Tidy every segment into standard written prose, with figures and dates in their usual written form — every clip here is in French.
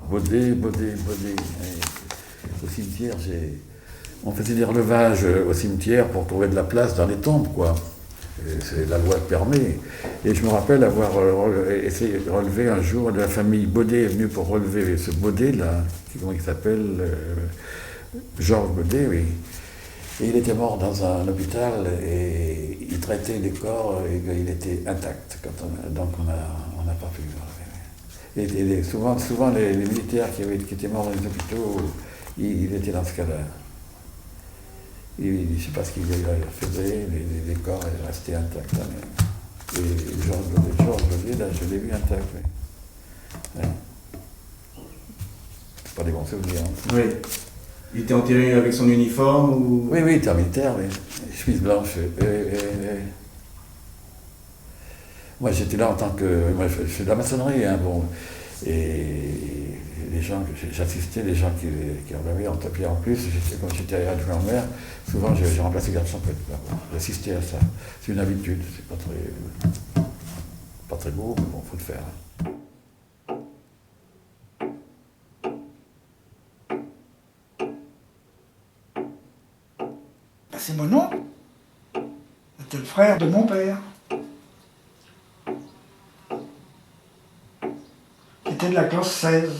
Baudet. Au cimetière, on faisait des relevages au cimetière pour trouver de la place dans les tombes, quoi. C'est la loi permet. Et je me rappelle avoir essayé de relever un jour, de la famille Baudet est venue pour relever ce Baudet là, comment il s'appelle, Georges Baudet, oui. Et il était mort dans un hôpital et il traitait les corps et il était intact. Donc on n'a pas pu relever. Et souvent les militaires qui étaient morts dans les hôpitaux, il était dans ce cas-là. Je ne sais pas ce qu'il faisait, les corps restaient intacts. Hein, et Georges Baudet, là, je l'ai vu intact. Oui. Ouais. C'est pas des bons souvenirs. Hein. Oui. Il était enterré avec son uniforme ou... Oui, il était militaire, oui. Chemise blanche. Moi, j'étais là en tant que... Moi, je fais de la maçonnerie, hein, bon. Et les gens, j'assistais les gens qui relevaient en tapis en plus. Quand j'étais adjoint au maire, souvent j'ai remplacé garçon champêtre. J'assistais à ça. C'est une habitude, c'est pas très beau, mais bon, faut le faire. C'est mon oncle. C'était le frère de mon père. Qui était de la classe 16.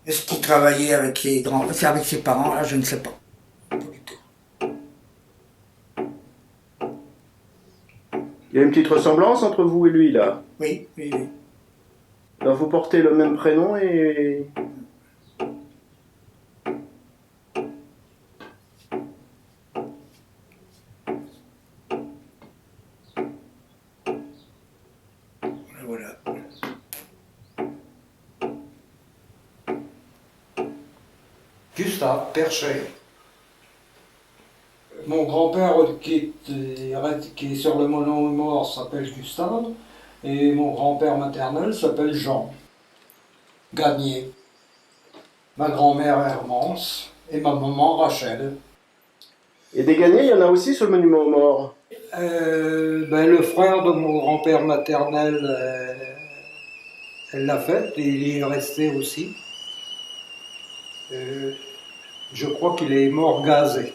Est-ce qu'il travaillait avec avec ses parents? Là, je ne sais pas. Pas du tout. Il y a une petite ressemblance entre vous et lui, là. Oui. Alors vous portez le même prénom et... Voilà. Gustave Perchet. Mon grand-père qui est sur le monument mort s'appelle Gustave et mon grand-père maternel s'appelle Jean Gagné. Ma grand-mère Hermance et ma maman Rachel. Et des gagnés, il y en a aussi sur le monument aux morts. Le frère de mon grand-père maternel, elle l'a fait et il y est resté aussi. Je crois qu'il est mort gazé.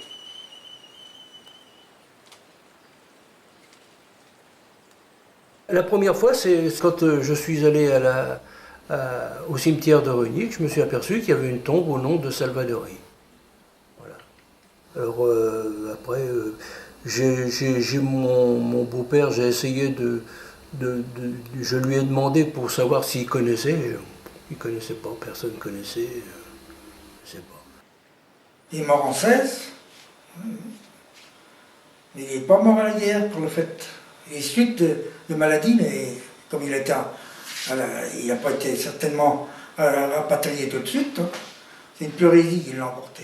La première fois, c'est quand je suis allé au cimetière de Rugny que je me suis aperçu qu'il y avait une tombe au nom de Salvadori. Voilà. Alors après, j'ai mon beau-père, j'ai essayé je lui ai demandé pour savoir s'il connaissait. Il ne connaissait pas, personne ne connaissait. Je sais pas. Il est mort en 16. Mais il n'est pas mort à la guerre pour le fait. Et suite de maladie, mais comme il n'a pas été certainement rapatrié tout de suite, hein, c'est une pleurésie qui l'a emporté.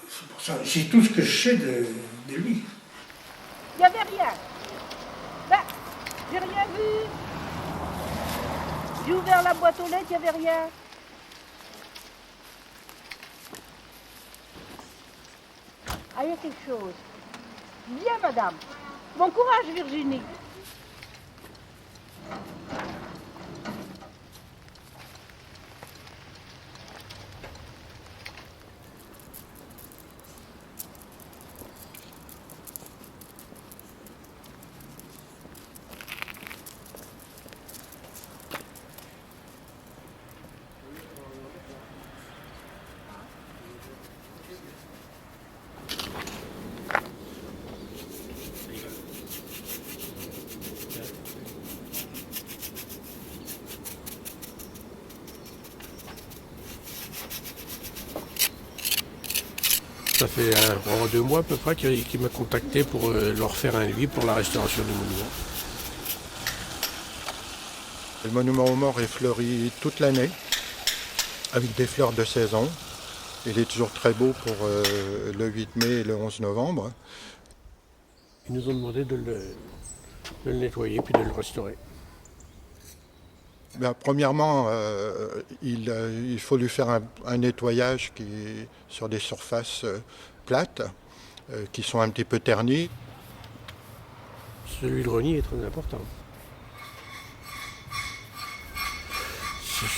C'est pour ça, c'est tout ce que je sais de lui. Il n'y avait rien. Ben, j'ai rien vu. J'ai ouvert la boîte aux lettres, il n'y avait rien. Ah, il y a quelque chose. Bien, madame. Bon courage, Virginie. Ça fait 2 mois à peu près qu'il m'a contacté pour leur faire un devis pour la restauration du monument. Le monument aux morts est fleuri toute l'année, avec des fleurs de saison. Il est toujours très beau pour le 8 mai et le 11 novembre. Ils nous ont demandé de le nettoyer puis de le restaurer. Ben, premièrement, il faut lui faire un nettoyage sur des surfaces plates qui sont un petit peu ternis. Celui de Reny est très important.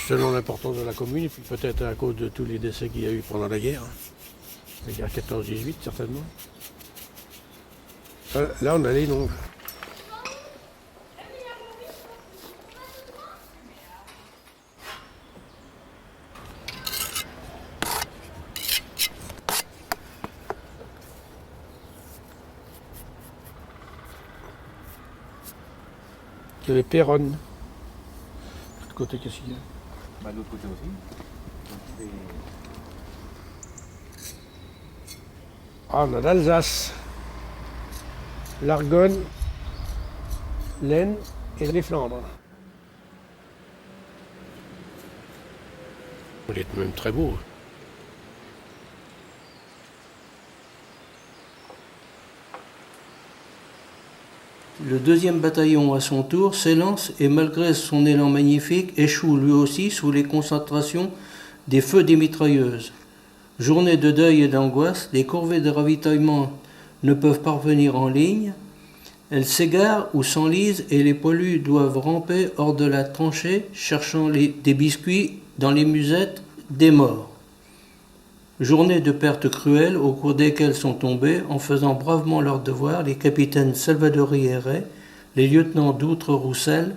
Selon l'importance de la commune, et puis peut-être à cause de tous les décès qu'il y a eu pendant la guerre. La guerre 14-18, certainement. Là, on a les noms. C'est les Péronnes. De l'autre côté, qu'est-ce qu'il y a? Bah, de l'autre côté aussi. Ah, on a l'Alsace, l'Argonne, l'Aisne et les Flandres. Il est même très beau. Le 2e bataillon, à son tour, s'élance et, malgré son élan magnifique, échoue lui aussi sous les concentrations des feux des mitrailleuses. Journée de deuil et d'angoisse, les corvées de ravitaillement ne peuvent parvenir en ligne. Elles s'égarent ou s'enlisent et les poilus doivent ramper hors de la tranchée, cherchant des biscuits dans les musettes des morts. Journée de pertes cruelles au cours desquelles sont tombés, en faisant bravement leur devoir, les capitaines Salvadori et Ray, les lieutenants d'Outre-Roussel,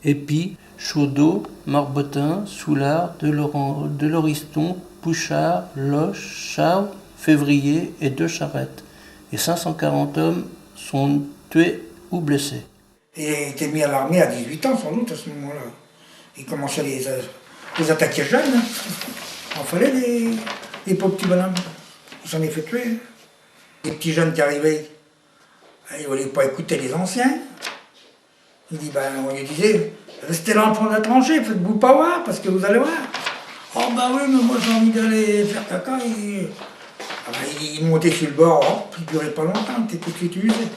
Épis, Chaudot, Marbotin, Soulard, Deloriston, Pouchard, Loche, Charles, Février et 2 charrettes. Et 540 hommes sont tués ou blessés. Il a été mis à l'armée à 18 ans, sans doute, à ce moment-là. Il commençait à les attaquer jeunes. Hein. Il fallait des pauvres petits bonhommes. Il s'en est fait tuer. Les petits jeunes qui arrivaient, ils ne voulaient pas écouter les anciens. On lui disait, restez là en fond de la tranchée, faites-vous pas voir, parce que vous allez voir. Oh bah oui, mais moi j'ai envie d'aller faire caca. Il montait sur le bord, hop, il ne durait pas longtemps, t'es tout de suite usé.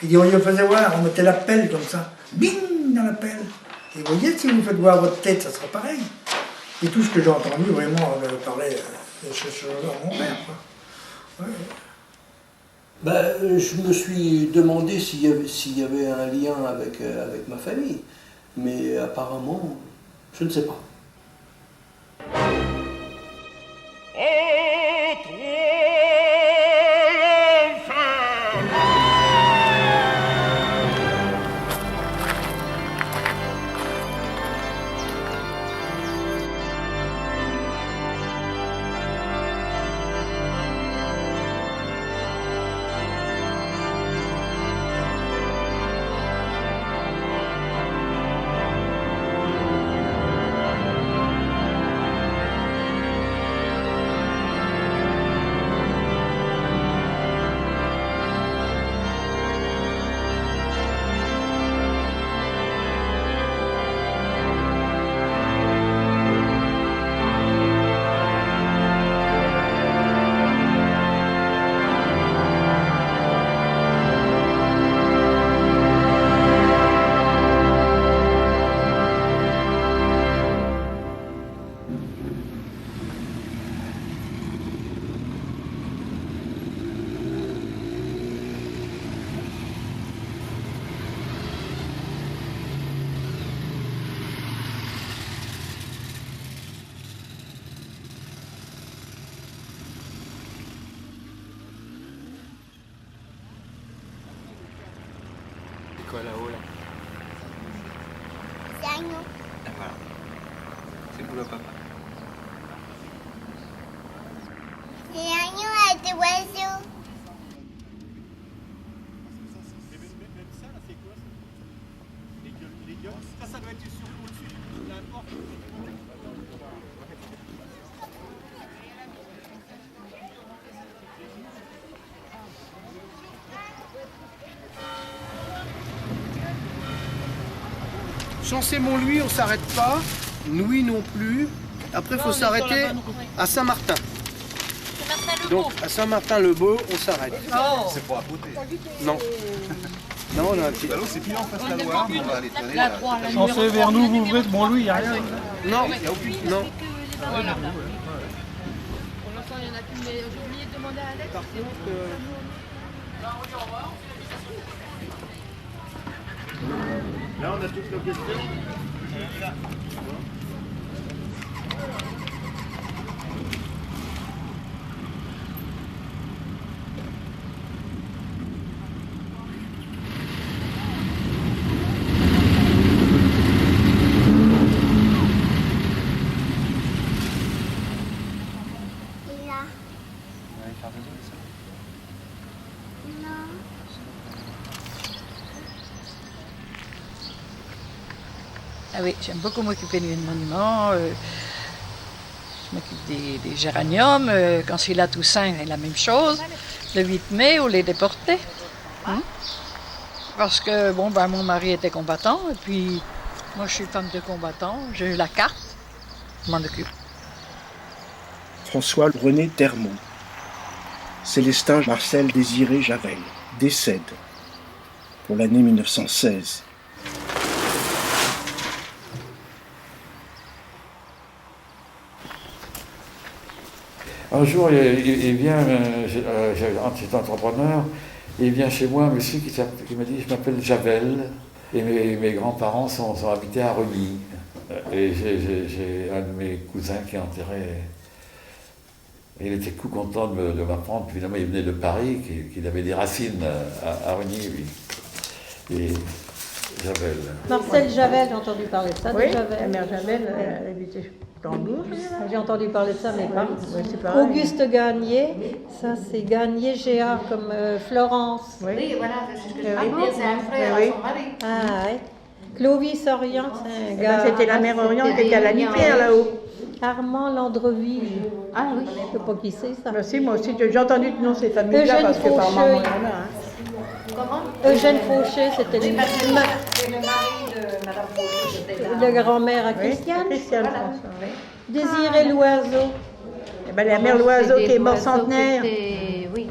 Il dit, on lui faisait voir, on mettait la pelle comme ça, bing, dans la pelle. Et vous voyez, si vous faites voir votre tête, ça sera pareil. Et tout ce que j'ai entendu, vraiment, parler de ce chose-là à mon père. Quoi. Ouais. Je me suis demandé s'il y avait un lien avec ma famille, mais apparemment, je ne sais pas. Quoi là-haut là? C'est agneau. Ah, voilà. C'est pour le papa. C'est agneau avec des oiseaux. Ça doit être sur au-dessus. N'importe. Chancé-Montlouis, on s'arrête pas. Nouilles non plus. Après, il faut s'arrêter à Saint-Martin. Donc, à Saint-Martin-le-Beau, on s'arrête. C'est pour apôter. Non. Non, on a un petit. C'est pile en face de la Loire, on va aller tourner. Chancez vers nous, vous ouvrez, bon, lui, il n'y a rien. Non, non. en a plus, mais j'ai oublié de demander à Alex. Par contre, Là, on a toutes nos questions. Ah oui, j'aime beaucoup m'occuper des monuments. Je m'occupe des géraniums. Quand c'est la Toussaint, c'est la même chose. Le 8 mai, ou les déportés. Parce que mon mari était combattant, et puis moi je suis femme de combattant, j'ai eu la carte, je m'en occupe. François-René Termont. Célestin Marcel Désiré Javel décède pour l'année 1916. Un jour, il vient, j'étais entrepreneur, il vient chez moi un monsieur qui m'a dit « je m'appelle Javel » et mes grands-parents sont habités à Reny. Et j'ai un de mes cousins qui est enterré. Et il était content de m'apprendre. Évidemment, il venait de Paris, qu'il avait des racines à Reny, lui. Et Javel. Marcel Javel, j'ai entendu parler de ça. Oui, Javel. la mère Javel, elle habitait dans le Bourg. J'ai entendu parler de ça, mais pas. Oui, c'est pareil. Auguste Gagné, ça c'est Gagné GA comme Florence. Oui, voilà, c'est ce que je Oui. voulais dire, c'est un frère Oui. à son mari. Ah ouais. Clovis Orient, c'est un gars. C'était la mère Orient qui était à la Nipère là-haut. Armand Landreville. Ah oui. Je ne sais pas qui c'est ça. Merci, moi aussi, j'ai entendu de nom ces familles-là Eugène parce que par maman, Faucheux. il y en a. Hein. Comment? Eugène Fauché, c'était Oui, parce que c'est le mari de Madame Fauché, c'était là. la grand-mère à Oui, Christiane. Christiane Voilà. François, oui. Désiré Loiseau. Eh ben, la mère Loiseau qui est morte centenaire.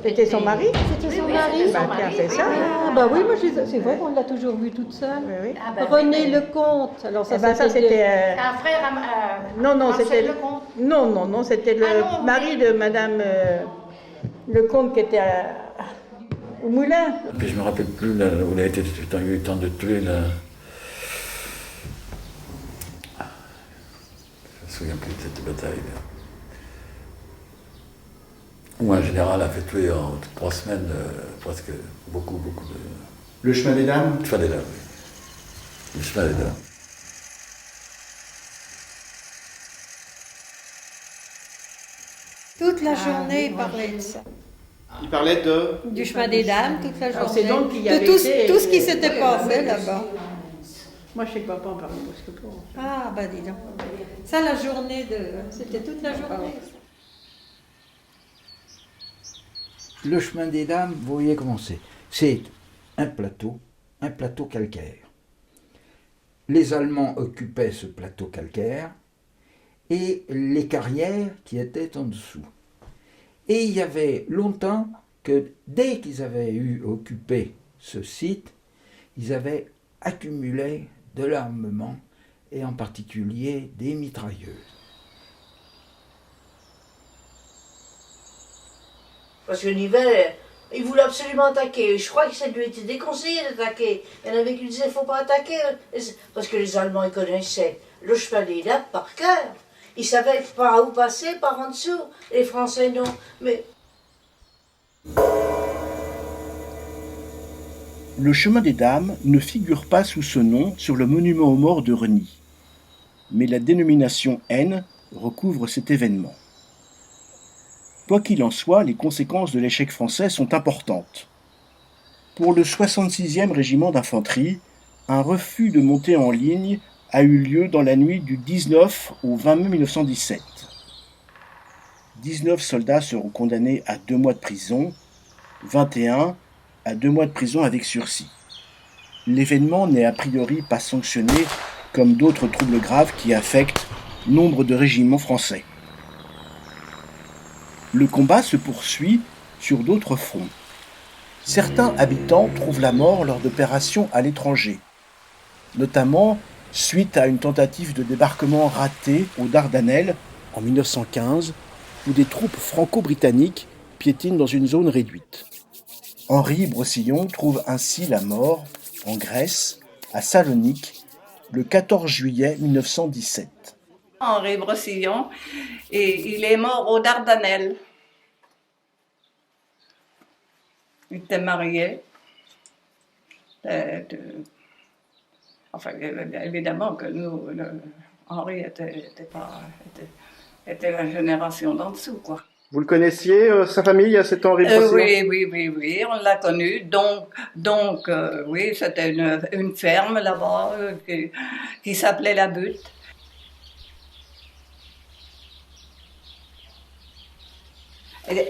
C'était son mari. C'était son oui, mari. c'était son Bah, tiens, mari, c'est oui. ça. Ah bah oui, moi c'est vrai qu'on l'a toujours vue toute seule. Oui, oui. Ah, bah, René oui. Lecomte. Alors Eh ben, ça, c'était. Un frère à Non, non, Marcel c'était. Lecomte. Non, c'était le Ah non, mari de Madame Lecomte qui était au moulin. Puis je me rappelle plus là, où il a été, il a eu le temps de tuer là. Je me souviens plus de cette bataille là. Où un général a fait tuer en 3 semaines presque beaucoup de. Le chemin des dames? Le chemin des dames, oui. Le chemin des dames. Toute la journée, il parlait de ça. Il parlait de... Du chemin des dames, toute la Alors, journée. c'est donc qu'il y de avait tout, été- tout ce qui s'était passé là-bas. Moi, je sais que papa en parlait parce que pour. Ah, bah dis donc. Ça, la journée c'était toute la journée. Le chemin des dames, vous voyez comment c'est. C'est un plateau calcaire. Les Allemands occupaient ce plateau calcaire et les carrières qui étaient en dessous. Et il y avait longtemps que dès qu'ils avaient occupé ce site, ils avaient accumulé de l'armement et en particulier des mitrailleuses. Parce que Nivelle, il voulait absolument attaquer. Je crois que ça lui était déconseillé d'attaquer. Il y en avait qui disaient qu'il ne faut pas attaquer. Parce que les Allemands, ils connaissaient le chemin des dames par cœur. Ils savaient par où passer, par en dessous. Les Français, non. Mais Le chemin des dames ne figure pas sous ce nom sur le monument aux morts de Reny. Mais la dénomination N recouvre cet événement. Quoi qu'il en soit, les conséquences de l'échec français sont importantes. Pour le 66e régiment d'infanterie, un refus de monter en ligne a eu lieu dans la nuit du 19 au 20 mai 1917. 19 soldats seront condamnés à 2 mois de prison, 21 à 2 mois de prison avec sursis. L'événement n'est a priori pas sanctionné comme d'autres troubles graves qui affectent nombre de régiments français. Le combat se poursuit sur d'autres fronts. Certains habitants trouvent la mort lors d'opérations à l'étranger, notamment suite à une tentative de débarquement ratée aux Dardanelles en 1915 où des troupes franco-britanniques piétinent dans une zone réduite. Henri Brosillon trouve ainsi la mort en Grèce, à Salonique, le 14 juillet 1917. Henri Brosillon, et il est mort aux Dardanelles. Il était marié. Enfin, évidemment que nous, Henri était la génération d'en dessous, quoi. Vous le connaissiez, sa famille, cet Henri Brosillon? Oui, on l'a connu. Donc, oui, c'était une ferme là-bas qui s'appelait La Butte.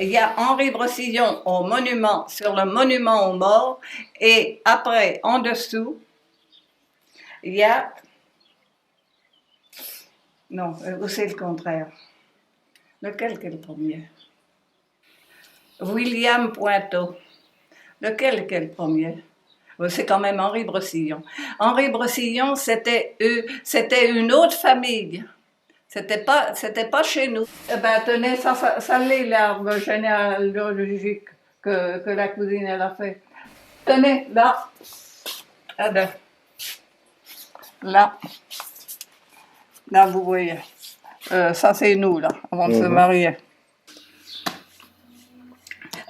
Il y a Henri Brosillon au monument, sur le monument aux morts, et après, en dessous, il y a... Non, c'est le contraire. Lequel est le premier? William Pointeau. Lequel est le premier? C'est quand même Henri Brosillon. Henri Brosillon, c'était une autre famille. C'était pas chez nous. Eh ben, tenez, ça l'est l'arbre généalogique que la cousine elle a fait. Tenez, là. Eh ben, là, vous voyez. Ça, c'est nous, là, avant de se marier.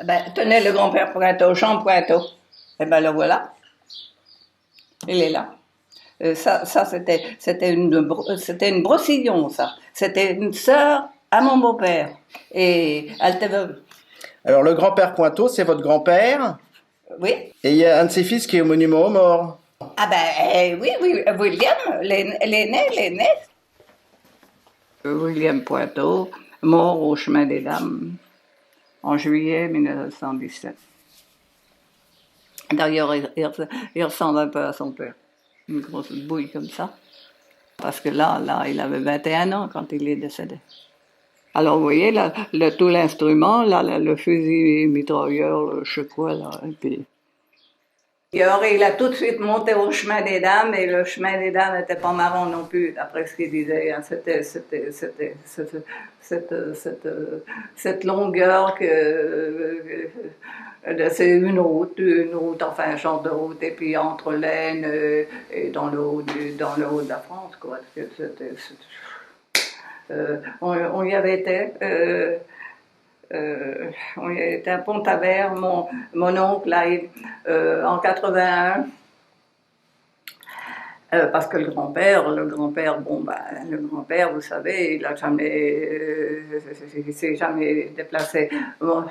Eh ben, tenez le grand-père Pointeau, Jean Pointeau. Eh ben, le voilà. Il est là. Ça c'était une Brosillon, ça. C'était une sœur à mon beau-père. Et elle était veuve. Alors, le grand-père Pointeau, c'est votre grand-père? Oui. Et il y a un de ses fils qui est au monument aux morts. Ah ben, oui, William, l'aîné. William Pointeau, mort au chemin des Dames, en juillet 1917. D'ailleurs, il ressemble un peu à son père. Une grosse bouille comme ça. Parce que là, il avait 21 ans quand il est décédé. Alors, vous voyez, là, tout l'instrument, là, le fusil mitrailleur, je sais quoi, là, et puis... Et alors, il a tout de suite monté au chemin des Dames, et le chemin des Dames n'était pas marrant non plus, d'après ce qu'il disait. Hein. C'était cette longueur que... c'est une route, enfin un genre de route, et puis entre l'Aisne et dans le haut de la France, quoi. On y avait été. On y était à Pont-Aver, mon oncle, là, en 81. Parce que le grand-père, bon, ben, le grand-père, vous savez, il s'est jamais déplacé. Bon.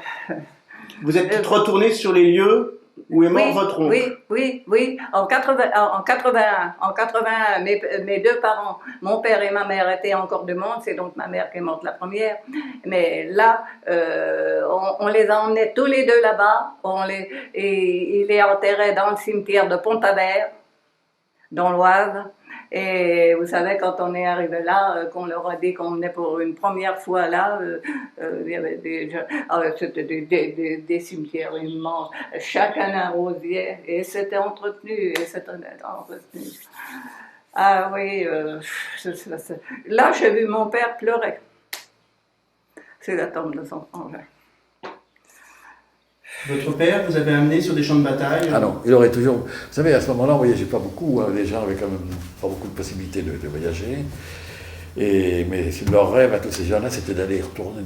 Vous êtes retourné sur les lieux où est mort votre oncle? Oui. En 81, mes deux parents, mon père et ma mère étaient encore de monde, c'est donc ma mère qui est morte la première. Mais là, on les a emmenés tous les deux là-bas. Et il est enterré dans le cimetière de Pont-Aver, dans l'Oise. Et vous savez, quand on est arrivé là, qu'on leur a dit qu'on venait pour une première fois là, il y avait c'était des cimetières immenses, chacun un rosier, et c'était entretenu, Ah oui, là j'ai vu mon père pleurer. C'est la tombe de son frangin. Votre père, vous avez amené sur des champs de bataille? Ah non, il aurait toujours... Vous savez, à ce moment-là, on ne voyageait pas beaucoup. Hein. Les gens avaient quand même pas beaucoup de possibilités de voyager. Mais leur rêve à tous ces gens-là, c'était de retourner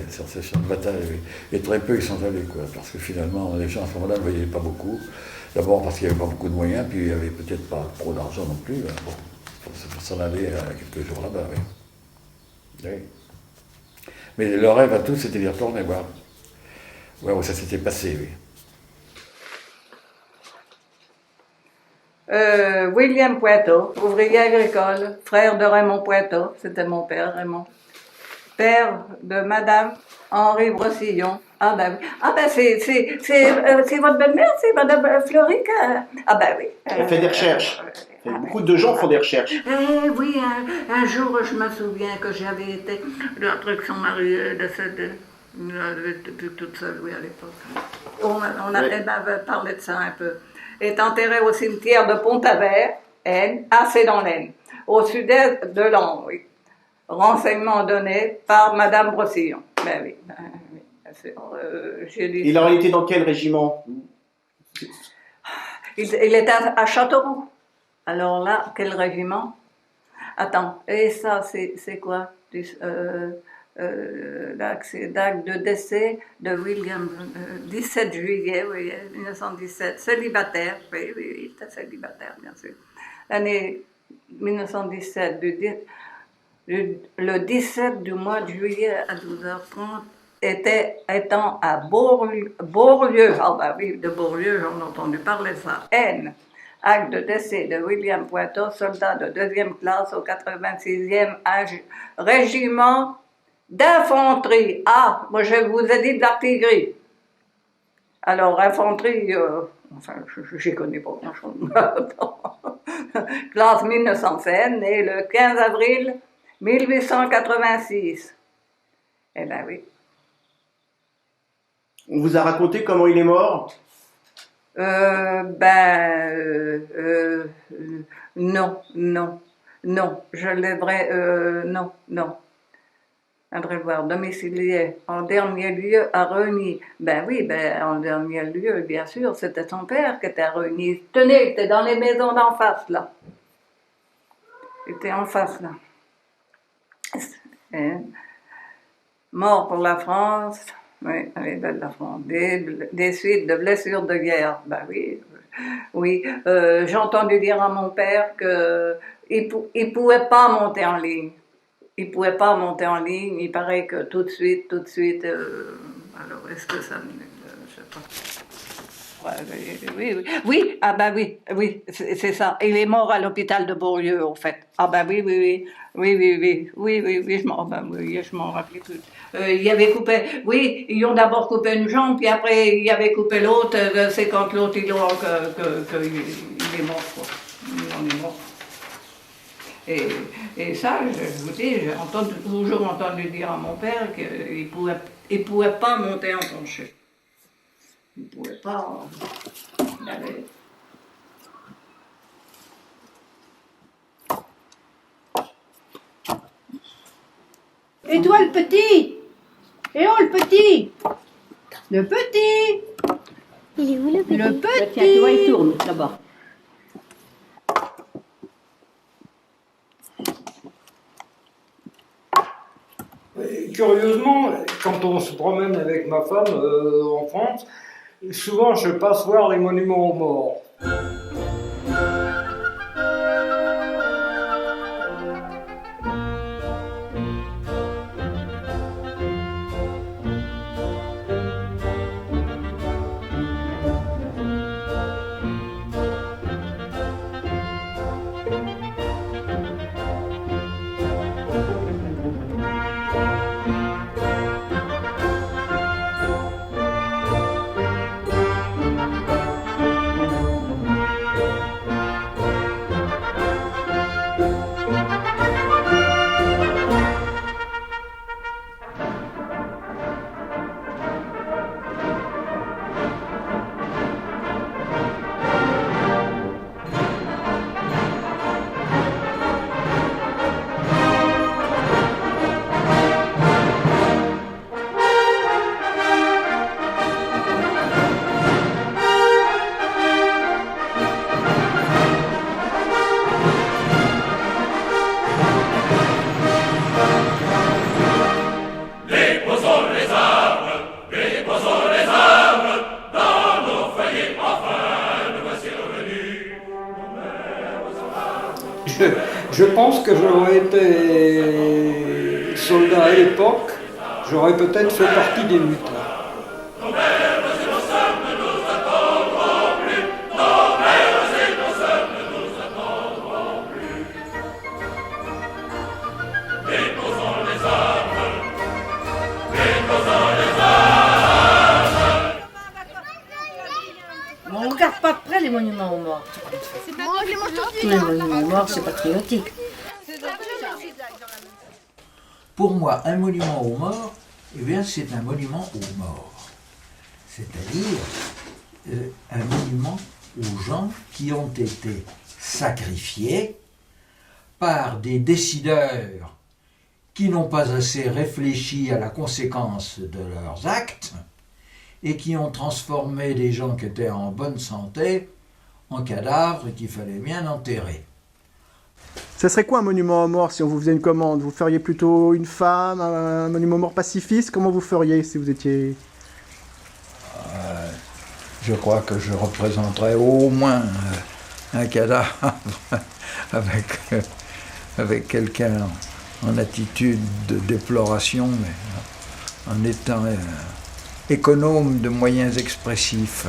sur ces champs de bataille. Et très peu, ils sont allés, quoi. Parce que finalement, les gens à ce moment-là ne voyageaient pas beaucoup. D'abord parce qu'il n'y avait pas beaucoup de moyens, puis il n'y avait peut-être pas trop d'argent non plus. Hein. Bon, pour s'en aller quelques jours là-bas, oui. Mais leur rêve à tous, c'était d'y retourner voir. Ouais, ça s'était passé, oui. William Pointeau, ouvrier agricole, frère de Raymond Pointeau, c'était mon père, Raymond. Père de Madame Henri Brosillon. Ah ben oui. Ah ben c'est votre belle-mère, c'est Madame Fleury. Ah ben oui. Elle fait des recherches. Beaucoup de gens font des recherches. Oui, un jour, je me souviens que j'avais été, après que son mari est décédé. Depuis toute seule, oui, à l'époque. On avait parlé de ça un peu. Est enterré au cimetière de Pont-Aver, c'est dans l'Aisne, au sud-est de Lens, oui. Renseignements donnés par Madame Brosillon. Ben oui. Il a été dans quel régiment? Il était à Châteauroux. Alors là, quel régiment? Attends, et ça, c'est quoi? L'acte de décès de William, 17 juillet, oui, 1917, célibataire, oui, il était célibataire, bien sûr. L'année 1917, le 17 du mois de juillet à 12h30, étant à Beaulieu, ah bah oui, de Beaulieu, j'en ai entendu parler ça, N. Acte de décès de William Poitot, soldat de 2e classe au 86e régiment d'infanterie. Ah, moi je vous ai dit d'artillerie. Alors, infanterie, enfin, je n'y connais pas grand-chose. Classe 1916, né le 15 avril 1886. Eh bien oui. On vous a raconté comment il est mort? Non, je l'aimerais, non. André voir, domicilié en dernier lieu à Reny. Ben oui, en dernier lieu, bien sûr, c'était son père qui était à Reny. Tenez, il était dans les maisons d'en face, là. Il était en face, là. Et, mort pour la France. Oui, elle est belle la France. Des suites de blessures de guerre. Ben oui. J'ai entendu dire à mon père qu'il pouvait pas monter en ligne. Il pouvait pas monter en ligne. Il paraît que tout de suite. Alors, est-ce que ça je sais pas. Ouais, oui. Ah ben oui, c'est ça. Il est mort à l'hôpital de Beaulieu, en fait. Ah ben oui, je m'en rappelais plus. Il avait coupé, oui, ils ont d'abord coupé une jambe, puis après il avait coupé l'autre. C'est quand l'autre il est mort, quoi. Il en est mort. Et ça, je vous dis, j'ai toujours entendu dire à mon père qu'il pouvait pas monter en plancher. Il ne pouvait pas aller. Et toi, le petit? Et oh, le petit? Le petit? Il est où le petit? Le petit? Tiens, tu vois, il tourne là-bas. Curieusement, quand on se promène avec ma femme en France, souvent je passe voir les monuments aux morts. Je pense que j'aurais été soldat à l'époque, j'aurais peut-être fait partie des luttes. On regarde pas de près les monuments aux morts. Tous les monuments aux morts, c'est patriotique. Pour moi, un monument aux morts, eh bien, c'est un monument aux morts. C'est-à-dire un monument aux gens qui ont été sacrifiés par des décideurs qui n'ont pas assez réfléchi à la conséquence de leurs actes et qui ont transformé des gens qui étaient en bonne santé en cadavres qu'il fallait bien enterrer. Ça serait quoi un monument aux morts si on vous faisait une commande? Vous feriez plutôt une femme, un monument aux morts pacifiste? Comment vous feriez si vous étiez... Je crois que je représenterais au moins un cadavre avec quelqu'un en attitude de déploration, mais en étant économe de moyens expressifs.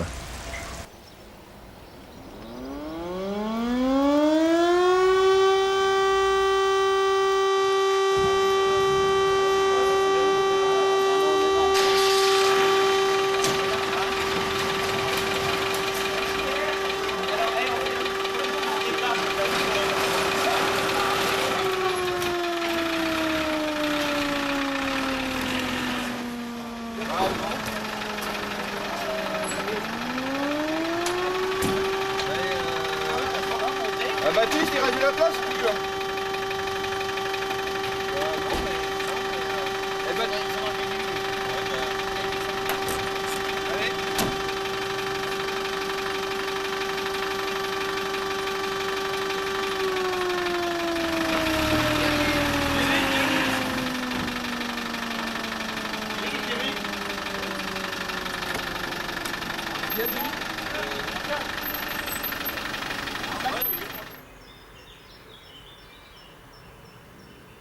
Baptiste, il reste de la place ou plus? Il y a du